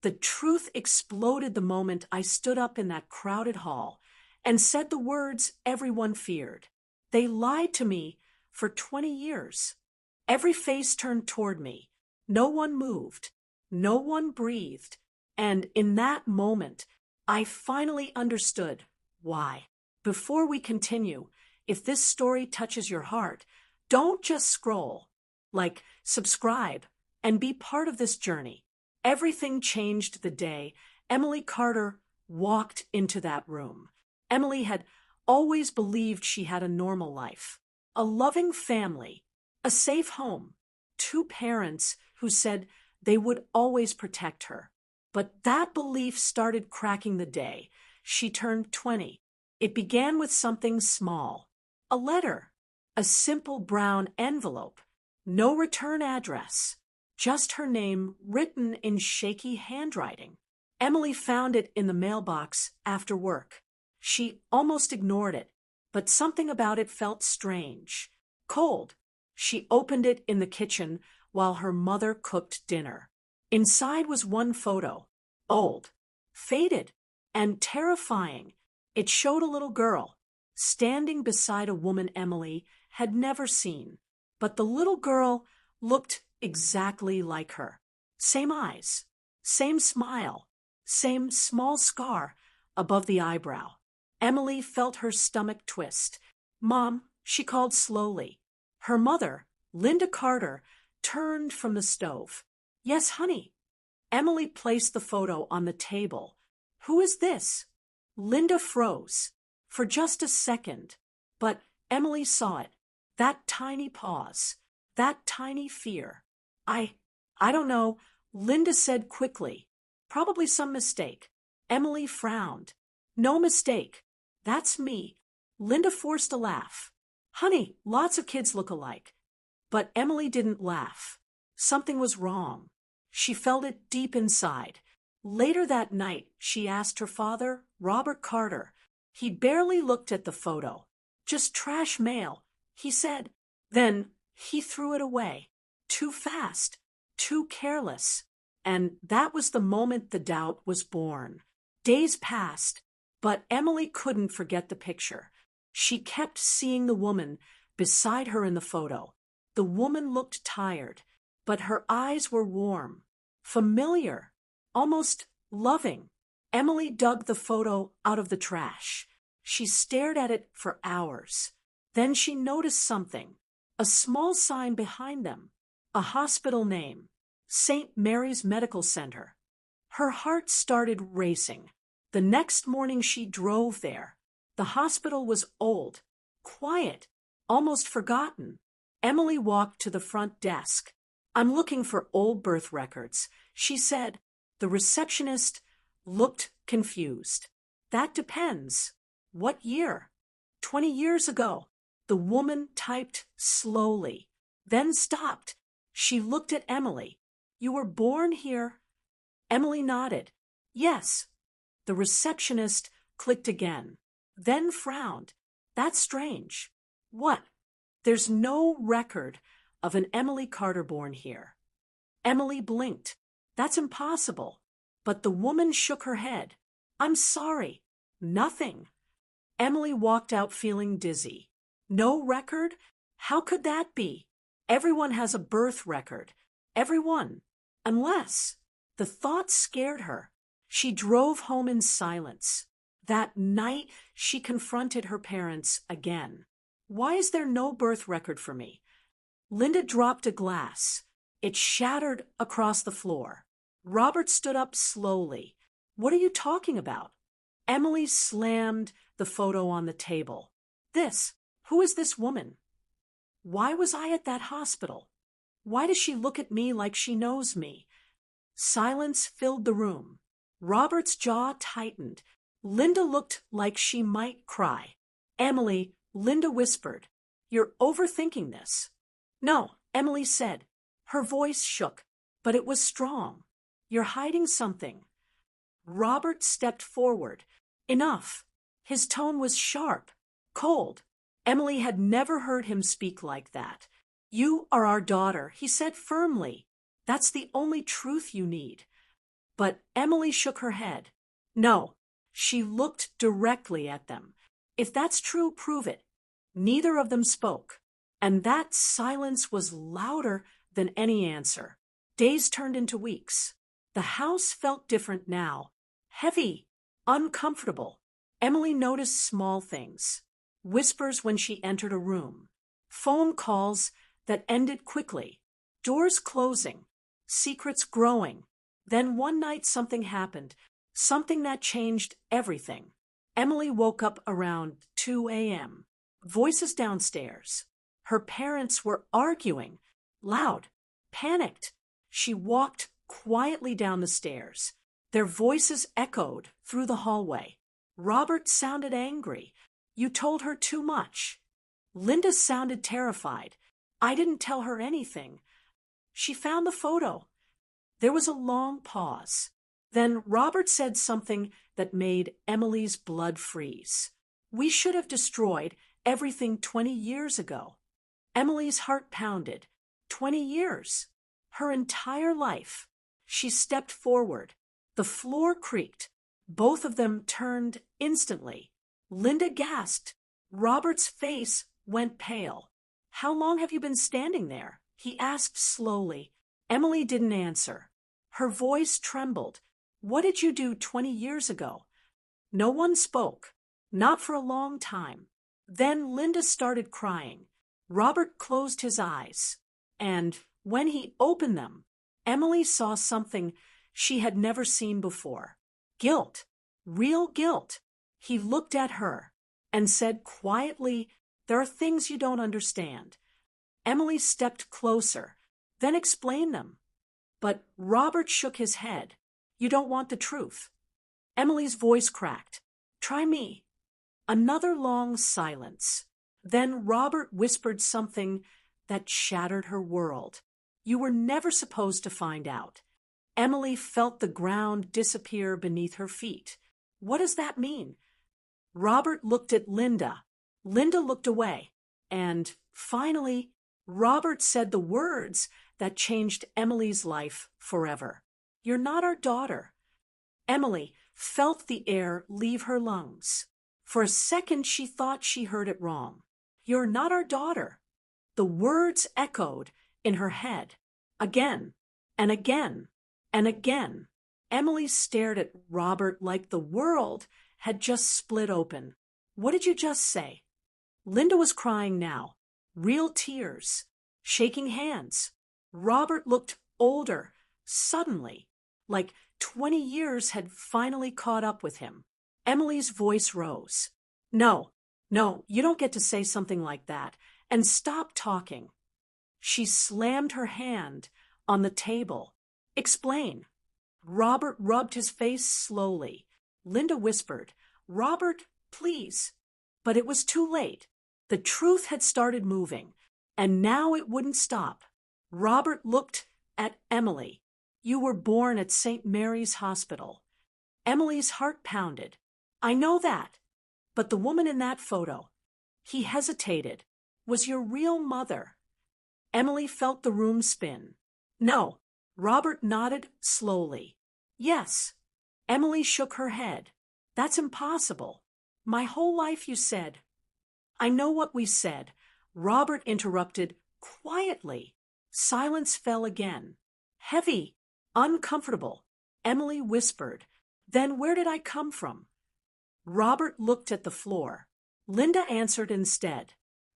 The truth exploded the moment I stood up in that crowded hall and said the words everyone feared. They lied to me for 20 years. Every face turned toward me. No one moved. No one breathed. And in that moment, I finally understood why. Before we continue, if this story touches your heart, don't just scroll. Like, subscribe, and be part of this journey. Everything changed the day Emily Carter walked into that room. Emily had always believed she had a normal life, a loving family, a safe home, two parents who said they would always protect her. But that belief started cracking the day she turned 20. It began with something small, a letter, a simple brown envelope, no return address, just her name written in shaky handwriting. Emily found it in the mailbox after work. She almost ignored it, but something about it felt strange, cold. She opened it in the kitchen while her mother cooked dinner. Inside was one photo, old, faded, and terrifying. It showed a little girl standing beside a woman Emily had never seen, but the little girl looked exactly like her. Same eyes, same smile, same small scar above the eyebrow. Emily felt her stomach twist. "Mom," she called slowly. Her mother, Linda Carter, turned from the stove. "Yes, honey." Emily placed the photo on the table. "Who is this?" Linda froze for just a second, but Emily saw it. That tiny pause, that tiny fear. I don't know," Linda said quickly. "Probably some mistake." Emily frowned. "No mistake. That's me." Linda forced a laugh. "Honey, lots of kids look alike." But Emily didn't laugh. Something was wrong. She felt it deep inside. Later that night, she asked her father, Robert Carter. He barely looked at the photo. "Just trash mail," he said. Then he threw it away. Too fast, too careless. And that was the moment the doubt was born. Days passed, but Emily couldn't forget the picture. She kept seeing the woman beside her in the photo. The woman looked tired, but her eyes were warm, familiar, almost loving. Emily dug the photo out of the trash. She stared at it for hours. Then she noticed something, a small sign behind them, a hospital name, St. Mary's Medical Center. Her heart started racing. The next morning she drove there. The hospital was old, quiet, almost forgotten. Emily walked to the front desk. "I'm looking for old birth records," she said. The receptionist looked confused. "That depends. What year?" 20 years ago." The woman typed slowly, then stopped. She looked at Emily. "You were born here?" Emily nodded. "Yes." The receptionist clicked again, then frowned. "That's strange." "What?" "There's no record of an Emily Carter born here." Emily blinked. "That's impossible." But the woman shook her head. "I'm sorry. Nothing." Emily walked out feeling dizzy. No record? How could that be? Everyone has a birth record. Everyone. Unless. The thought scared her. She drove home in silence. That night, she confronted her parents again. "Why is there no birth record for me?" Linda dropped a glass. It shattered across the floor. Robert stood up slowly. "What are you talking about?" Emily slammed the photo on the table. Who is this woman? Why was I at that hospital? Why does she look at me like she knows me?" Silence filled the room. Robert's jaw tightened. Linda looked like she might cry. "Emily," Linda whispered, "you're overthinking this." "No," Emily said. Her voice shook, but it was strong. "You're hiding something." Robert stepped forward. Enough. His tone was sharp, cold. Emily had never heard him speak like that. "You are our daughter," he said firmly. "That's the only truth you need." But Emily shook her head. No, she looked directly at them. If that's true, prove it. Neither of them spoke, and that silence was louder than any answer. Days turned into weeks. The house felt different now. Heavy, uncomfortable. Emily noticed small things. Whispers when she entered a room. Phone calls that ended quickly. Doors closing. Secrets growing. Then one night something happened. Something that changed everything. Emily woke up around 2 a.m. Voices downstairs. Her parents were arguing. Loud. Panicked. She walked quietly down the stairs. Their voices echoed through the hallway. Robert sounded angry. You told her too much. Linda sounded terrified. I didn't tell her anything. She found the photo. There was a long pause. Then Robert said something that made Emily's blood freeze. We should have destroyed everything 20 years ago. Emily's heart pounded. 20 years. Her entire life. She stepped forward. The floor creaked. Both of them turned instantly. Linda gasped. Robert's face went pale. How long have you been standing there? He asked slowly. Emily didn't answer. Her voice trembled. What did you do 20 years ago? No one spoke. Not for a long time. Then Linda started crying. Robert closed his eyes. And when he opened them, Emily saw something she had never seen before. Guilt. Real guilt. He looked at her and said quietly, there are things you don't understand. Emily stepped closer, then explained them. But Robert shook his head. You don't want the truth. Emily's voice cracked. Try me. Another long silence. Then Robert whispered something that shattered her world. You were never supposed to find out. Emily felt the ground disappear beneath her feet. What does that mean? Robert looked at Linda. Linda looked away. And finally, Robert said the words that changed Emily's life forever. You're not our daughter. Emily felt the air leave her lungs. For a second, she thought she heard it wrong. You're not our daughter. The words echoed in her head. Again, and again, and again. Emily stared at Robert like the world had just split open. What did you just say? Linda was crying now. Real tears. Shaking hands. Robert looked older, suddenly, like 20 years had finally caught up with him. Emily's voice rose. No, you don't get to say something like that. And stop talking. She slammed her hand on the table. Explain. Robert rubbed his face slowly. Linda whispered, Robert, please. But it was too late. The truth had started moving, and now it wouldn't stop. Robert looked at Emily. You were born at St. Mary's Hospital. Emily's heart pounded. I know that. But the woman in that photo, he hesitated, was your real mother. Emily felt the room spin. No. Robert nodded slowly. Yes. Emily shook her head. That's impossible. My whole life, you said. I know what we said. Robert interrupted quietly. Silence fell again. Heavy, uncomfortable. Emily whispered, Then where did I come from? Robert looked at the floor. Linda answered instead,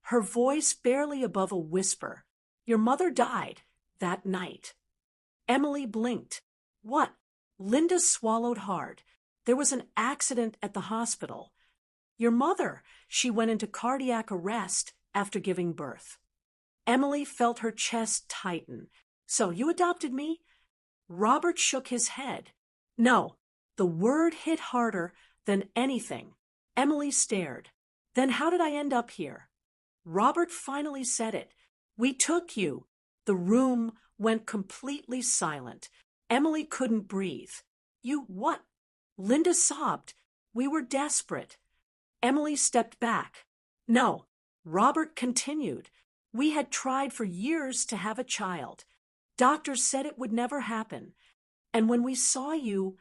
her voice barely above a whisper. Your mother died that night. Emily blinked. What? Linda swallowed hard. There was an accident at the hospital. Your mother, she went into cardiac arrest after giving birth. Emily felt her chest tighten. So you adopted me? Robert shook his head. No, the word hit harder than anything. Emily stared. Then how did I end up here? Robert finally said it. We took you. The room went completely silent. Emily couldn't breathe. You what? Linda sobbed. We were desperate. Emily stepped back. No, Robert continued. We had tried for years to have a child. Doctors said it would never happen. And when we saw you,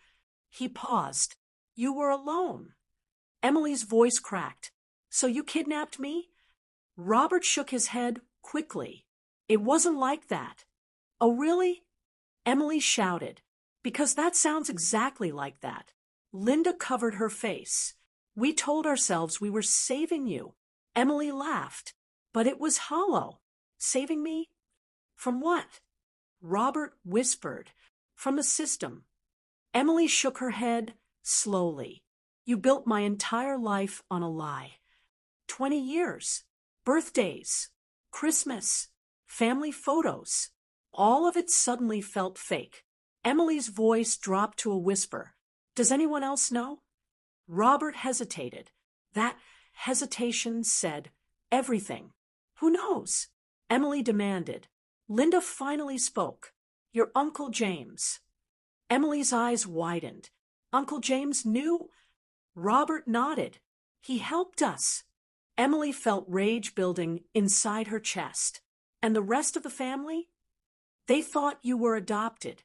he paused. You were alone. Emily's voice cracked. So you kidnapped me? Robert shook his head quickly. It wasn't like that. Oh, really? Emily shouted. Because that sounds exactly like that. Linda covered her face. We told ourselves we were saving you. Emily laughed. But it was hollow. Saving me? From what? Robert whispered. From the system. Emily shook her head slowly. You built my entire life on a lie. 20 years. Birthdays. Christmas. Family photos. All of it suddenly felt fake. Emily's voice dropped to a whisper. Does anyone else know? Robert hesitated. That hesitation said everything. Who knows? Emily demanded. Linda finally spoke. Your Uncle James. Emily's eyes widened. Uncle James knew? Robert nodded. He helped us. Emily felt rage building inside her chest. And the rest of the family? They thought you were adopted.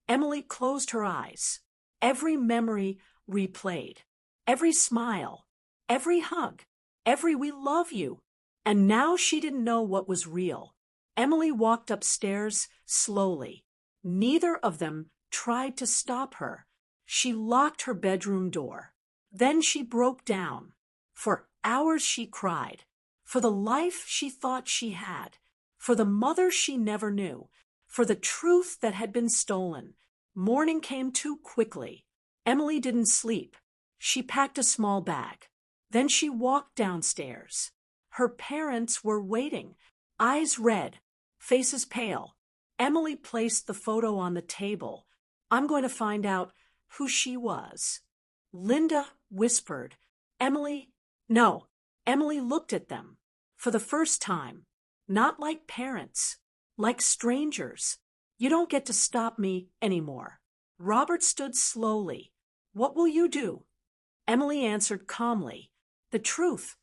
Emily closed her eyes. Every memory replayed. Every smile. Every hug. Every we love you. And now she didn't know what was real. Emily walked upstairs slowly. Neither of them tried to stop her. She locked her bedroom door. Then she broke down. For hours she cried. For the life she thought she had. For the mother she never knew. For the truth that had been stolen. Morning came too quickly. Emily didn't sleep. She packed a small bag. Then she walked downstairs. Her parents were waiting, eyes red, faces pale. Emily placed the photo on the table. I'm going to find out who she was. Linda whispered. Emily, no. Emily looked at them. For the first time. Not like parents. Like strangers. You don't get to stop me anymore. Robert stood slowly. What will you do? Emily answered calmly. The truth.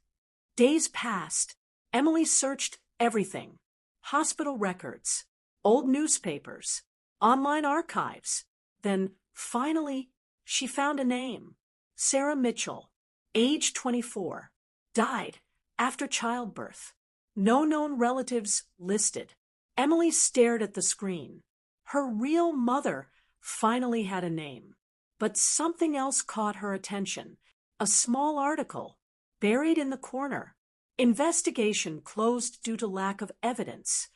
Days passed. Emily searched everything. Hospital records, old newspapers, online archives. Then, finally, she found a name. Sarah Mitchell, age 24, died after childbirth. No known relatives listed. Emily stared at the screen. Her real mother finally had a name. But something else caught her attention. A small article, buried in the corner. Investigation closed due to lack of evidence.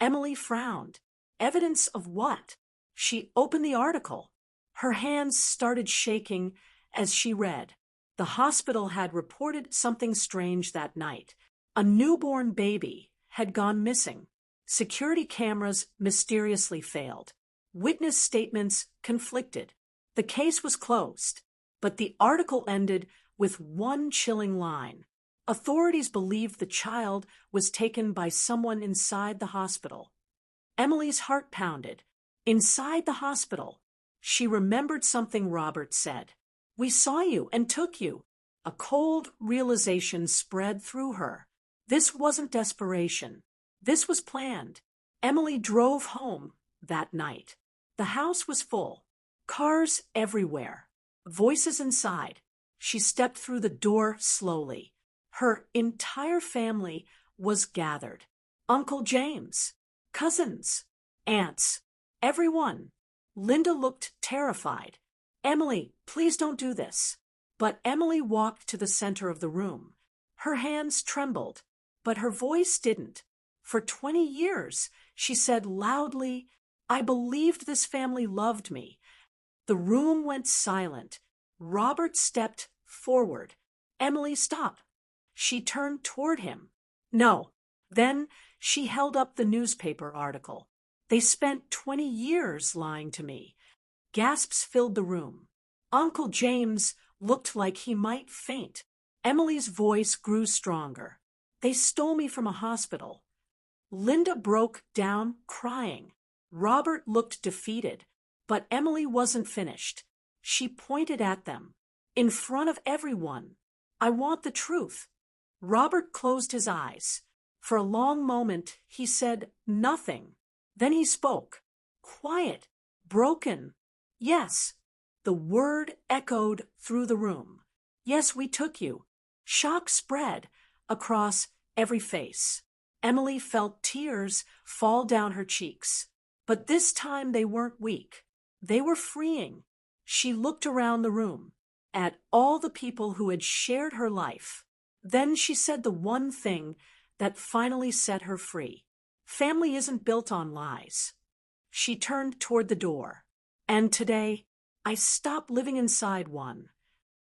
Emily frowned. Evidence of what? She opened the article. Her hands started shaking as she read. The hospital had reported something strange that night. A newborn baby had gone missing. Security cameras mysteriously failed. Witness statements conflicted. The case was closed, but the article ended with one chilling line. Authorities believed the child was taken by someone inside the hospital. Emily's heart pounded. Inside the hospital. She remembered something Robert said. We saw you and took you. A cold realization spread through her. This wasn't desperation. This was planned. Emily drove home that night. The house was full. Cars everywhere. Voices inside. She stepped through the door slowly. Her entire family was gathered. Uncle James, cousins, aunts, everyone. Linda looked terrified. Emily, please don't do this. But Emily walked to the center of the room. Her hands trembled, but her voice didn't. For 20 years, she said loudly, I believed this family loved me. The room went silent. Robert stepped forward. Emily stopped. She turned toward him. No. Then she held up the newspaper article. They spent 20 years lying to me. Gasps filled the room. Uncle James looked like he might faint. Emily's voice grew stronger. They stole me from a hospital. Linda broke down crying. Robert looked defeated, but Emily wasn't finished. She pointed at them. In front of everyone. I want the truth. Robert closed his eyes. For a long moment, he said nothing. Then he spoke. Quiet, broken. Yes. The word echoed through the room. Yes, we took you. Shock spread across every face. Emily felt tears fall down her cheeks. But this time they weren't weak. They were freeing. She looked around the room at all the people who had shared her life. Then she said the one thing that finally set her free. Family isn't built on lies. She turned toward the door. And today, I stopped living inside one.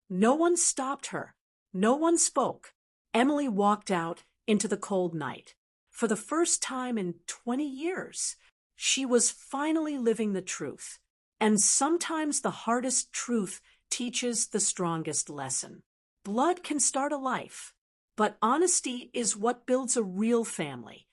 No one stopped her. No one spoke. Emily walked out into the cold night. For the first time in 20 years, she was finally living the truth. And sometimes the hardest truth teaches the strongest lesson. Blood can start a life, but honesty is what builds a real family.